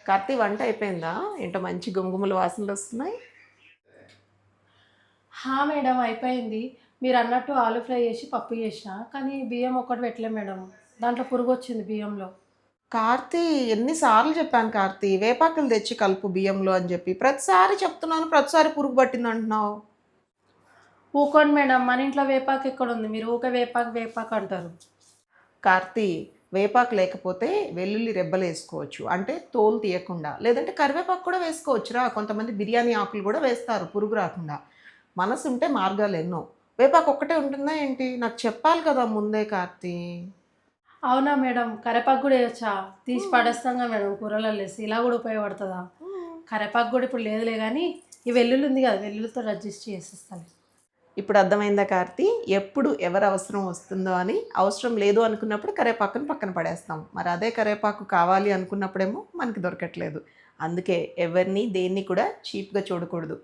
కార్తీ వంట అయిపోయిందా? ఏంటో మంచి గుమగుమల వాసనలు వస్తున్నాయి. మేడం అయిపోయింది. మీరన్నట్టు ఆలు ఫ్రై చేసి పప్పు చేసినా. కానీ బియ్యం ఒక్కటి పెట్టలే మేడం. దాంట్లో పురుగొచ్చింది బియ్యంలో. కార్తీ ఎన్నిసార్లు చెప్పాను కార్తీ, వేపాకులు తెచ్చి కలుపు బియ్యంలో అని చెప్పి. ప్రతిసారి చెప్తున్నాను, ప్రతిసారి పురుగు పట్టింది అంటున్నావు. ఊకోండి మేడం, మన ఇంట్లో వేపాకు ఎక్కడుంది? మీరు ఊకే వేపాకు వేపాకు అంటారు. కార్తీ, వేపాకు లేకపోతే వెల్లుల్లి రెబ్బలు వేసుకోవచ్చు, అంటే తోలు తీయకుండా. లేదంటే కరివేపాకు కూడా వేసుకోవచ్చురా. కొంతమంది బిర్యానీ ఆకులు కూడా వేస్తారు పురుగు రాకుండా. మనసు ఉంటే మార్గాలు ఎన్నో. వేపాకు ఒక్కటే ఉంటుందా ఏంటి? నాకు చెప్పాలి కదా ముందే కార్తీ. అవునా మేడం? కరేపాకు కూడా వేయొచ్చా? తీసి పడేస్తాంగా మేడం కూరలలో వేసి. ఇలా కూడా ఉపయోగపడుతుందా? కరేపాకు కూడా ఇప్పుడు లేదులే కానీ ఈ వెల్లుల్లి ఉంది కదా, వెల్లుల్లితో అడ్జస్ట్ చేసేస్తాను. ఇప్పుడు అర్థమైందా కార్తీ, ఎప్పుడు ఎవరు అవసరం వస్తుందో అని. అవసరం లేదు అనుకున్నప్పుడు కరేపాకుని పక్కన పడేస్తాం. మరి అదే కరేపాకు కావాలి అనుకున్నప్పుడేమో మనకి దొరకట్లేదు. అందుకే ఎవరిని దేన్ని కూడా చీప్గా చూడకూడదు.